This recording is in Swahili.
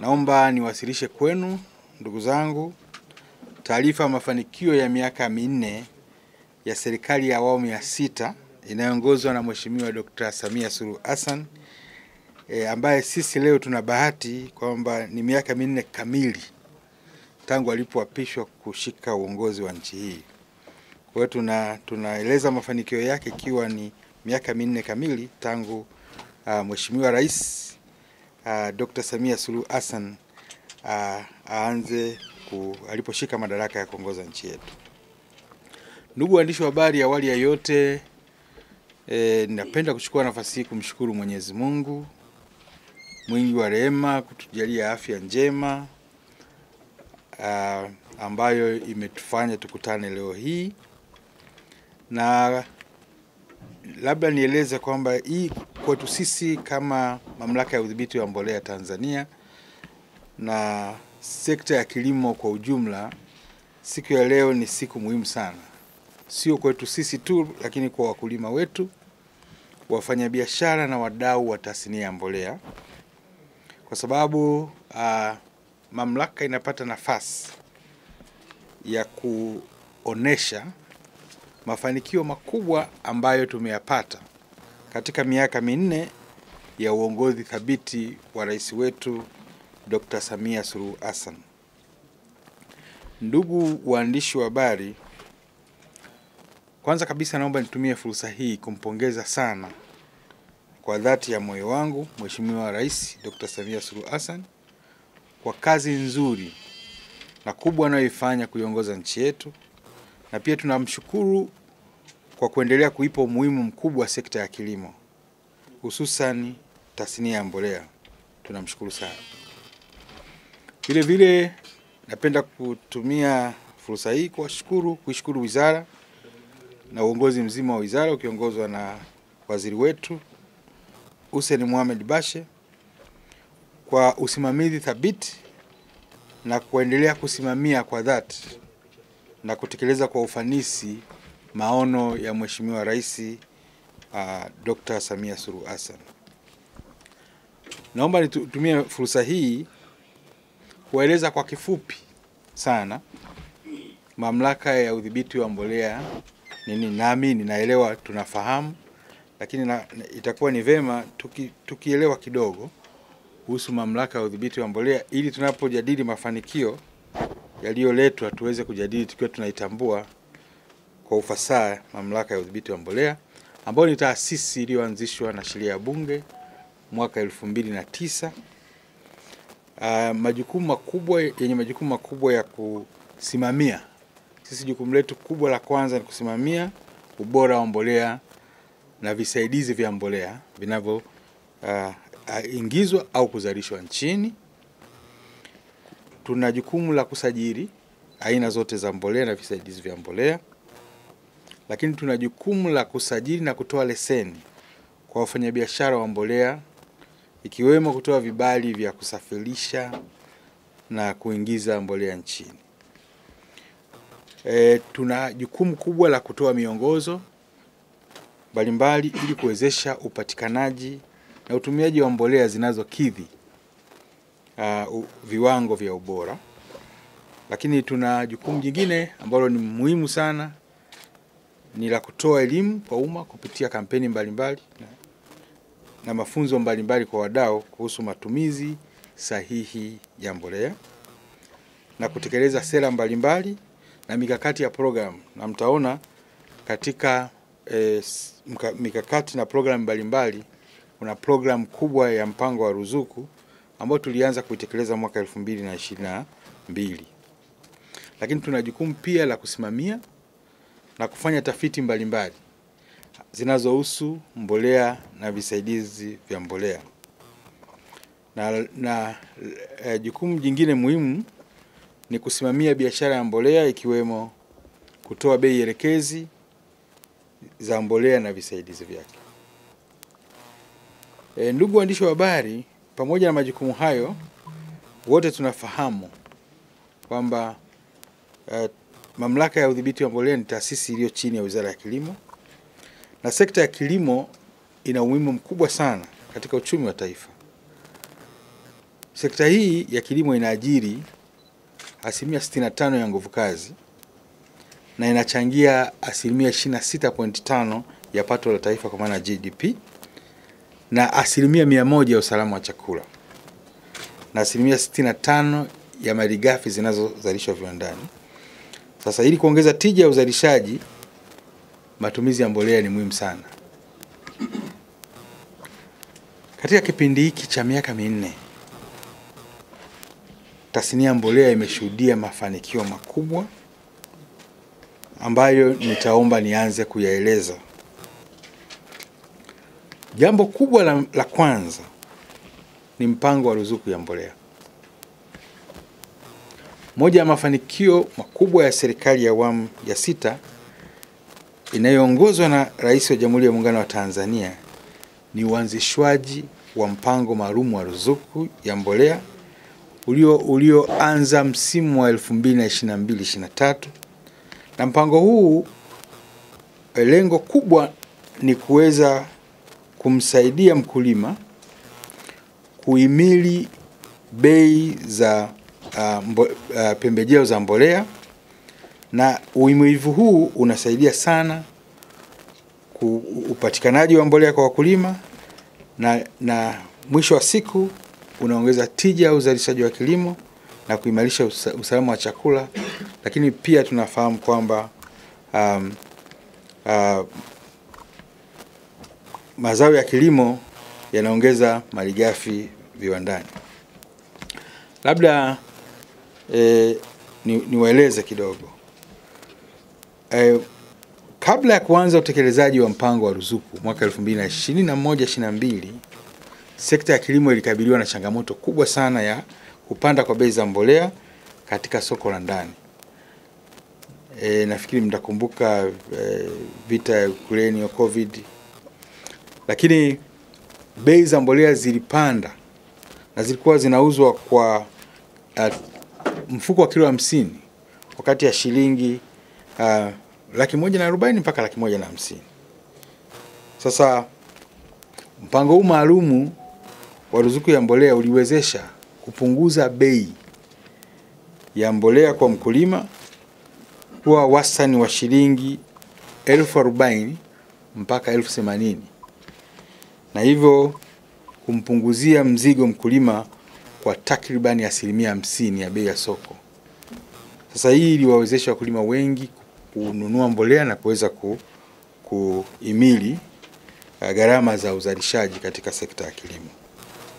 Naomba niwasilishe kwenu ndugu zangu taarifa ya mafanikio ya miaka minne ya serikali ya awamu ya 6 inayoongozwa na Mheshimiwa Dr. Samia Suluhu Hassan, ambaye sisi leo tuna bahati kwamba ni miaka minne kamili tangu alipoapishwa kushika uongozi wa nchi hii. Kwa hiyo tunaeleza mafanikio yake ikiwa ni miaka minne kamili tangu Mheshimiwa Rais Dr. Samia Suluhu Hassan aliposhika madaraka ya kuongoza nchi yetu. Ndugu waandishi wa habari, awali ya yote ninapenda kuchukua nafasi hii kumshukuru Mwenyezi Mungu mwingi wa rehema kutujalia afya njema ambayo imetufanya tukutane leo hii, na labda nieleze kwamba hii kwetu sisi kama Mamlaka ya Udhibiti wa Mbolea Tanzania na sekta ya kilimo kwa ujumla, siku ya leo ni siku muhimu sana, sio kwetu sisi tu, lakini kwa wakulima wetu, wafanyabiashara na wadau wa tasnia ya mbolea, kwa sababu mamlaka inapata nafasi ya kuonesha mafanikio makubwa ambayo tumeyapata katika miaka minne ya uongozi thabiti wa rais wetu Dr. Samia Suluhu Hassan. Ndugu waandishi wa habari, kwanza kabisa naomba nitumie fursa hii kumpongeza sana kwa dhati ya moyo wangu Mheshimiwa Rais Dr. Samia Suluhu Hassan kwa kazi nzuri na kubwa anayoifanya kuiongoza nchi yetu, na pia tunamshukuru kwa kuendelea kuipa umuhimu mkubwa sekta ya kilimo, hususan tasnia ya mbolea. Tunamshukuru sana. Vile vile napenda kutumia fursa hii kuishukuru wizara na uongozi mzima wa wizara ukiongozwa na waziri wetu Hussein Mohamed Bashe kwa usimamizi thabiti na kuendelea kusimamia kwa dhati na kutekeleza kwa ufanisi maono ya Mheshimiwa Rais Dr. Samia Suluhu Hassan. Naomba nitumie fursa hii kueleza kwa kifupi sana Mamlaka ya Udhibiti wa Mbolea nini. Nami ninaelewa tunafahamu, lakini itakuwa ni vema tukielewa kidogo kuhusu Mamlaka ya Udhibiti wa Mbolea, ili tunapojadili mafanikio yaliyoletwa tuweze kujadili tukiwa tunaitambua kwa ufasaha Mamlaka ya Udhibiti wa Mbolea, ambayo ni taasisi iliyoanzishwa na sheria ya Bunge mwaka 2009. Majukumu makubwa ya kusimamia. Sisi jukumu letu kubwa la kwanza ni kusimamia ubora wa mbolea na visaidizi vya mbolea vinavyoingizwa au kuzalishwa nchini. Tuna jukumu la kusajili aina zote za mbolea na visaidizi vya mbolea, lakini tuna jukumu la kusajili na kutoa leseni kwa wafanyabiashara wa mbolea, ikiwemo kutoa vibali vya kusafirisha na kuingiza mbolea nchini. Tuna jukumu kubwa la kutoa miongozo mbalimbali ili kuwezesha upatikanaji na utumiaji wa mbolea zinazokidhi viwango vya ubora. Lakini tuna jukumu jingine ambalo ni muhimu sana, ni la kutoa elimu kwa umma kupitia kampeni mbalimbali na mafunzo mbalimbali kwa wadau kuhusu matumizi sahihi ya mbolea, na kutekeleza sera mbalimbali na mikakati ya programu. Na mtaona katika mikakati na programu mbalimbali kuna programu kubwa ya mpango wa ruzuku ambao tulianza kuitekeleza mwaka 2022. Lakini tuna jukumu pia la kusimamia na kufanya tafiti mbalimbali zinazohusu mbolea na visaidizi vya mbolea. Na jukumu jingine muhimu ni kusimamia biashara ya mbolea, ikiwemo kutoa bei elekezi za mbolea na visaidizi vyake. Ndugu waandishi wa habari, pamoja na majukumu hayo, wote tunafahamu kwamba Mamlaka ya Udhibiti wa Mbolea ni taasisi iliyo chini ya Wizara ya Kilimo, na sekta ya kilimo ina umuhimu mkubwa sana katika uchumi wa taifa. Sekta hii ya kilimo inaajiri asilimia 65 ya nguvu kazi na inachangia asilimia 26.5 ya pato la taifa kwa maana GDP, na asilimia 100 ya usalama wa chakula, na asilimia 65 ya malighafi zinazozalishwa viwandani. Sasa ili kuongeza tija ya uzalishaji, matumizi ya mbolea ni muhimu sana. Katika kipindi hiki cha miaka minne, tasnia ya mbolea imeshuhudia mafanikio makubwa ambayo nitaomba nianze kuyaeleza. Jambo kubwa la kwanza ni mpango wa ruzuku ya mbolea. Moja ya mafanikio makubwa ya serikali ya awamu ya 6 inayoongozwa na Rais wa Jamhuri ya Muungano wa Tanzania ni uanzishwaji wa mpango maalum wa ruzuku ya mbolea ulioanza msimu wa 2022-2023, na mpango huu lengo kubwa ni kuweza kumsaidia mkulima kuhimili bei za pembejeo za mbolea, na uhimilivu huu unasaidia sana upatikanaji wa mbolea kwa wakulima, na mwisho wa siku unaongeza tija ya uzalishaji wa kilimo na kuimarisha usalama wa chakula. Lakini pia tunafahamu kwamba mazao ya kilimo yanaongeza malighafi viwandani. Labda niwaeleze kidogo. Kabla ya kuanza utekelezaji wa mpango wa ruzuku mwaka 2021-2022, sekta ya kilimo ilikabiliwa na changamoto kubwa sana ya kupanda kwa bei za mbolea katika soko la ndani. Nafikiri mtakumbuka vita ya Ukraine ya COVID, lakini bei za mbolea zilipanda na zilikuwa zinauzwa kwa mfuko wa kilo 50 wakati ya shilingi 140,000 mpaka 150,000. Sasa mpango huu maalumu wa ruzuku ya mbolea uliwezesha kupunguza bei ya mbolea kwa mkulima kwa wastani wa shilingi 40,000 mpaka 80,000, na hivyo kumpunguzia mzigo mkulima kwa takribani asilimia 50 ya bei ya soko. Sasa hii iliwawezesha wakulima wengi kununua mbolea na kuweza kuhimili gharama za uzalishaji katika sekta ya kilimo.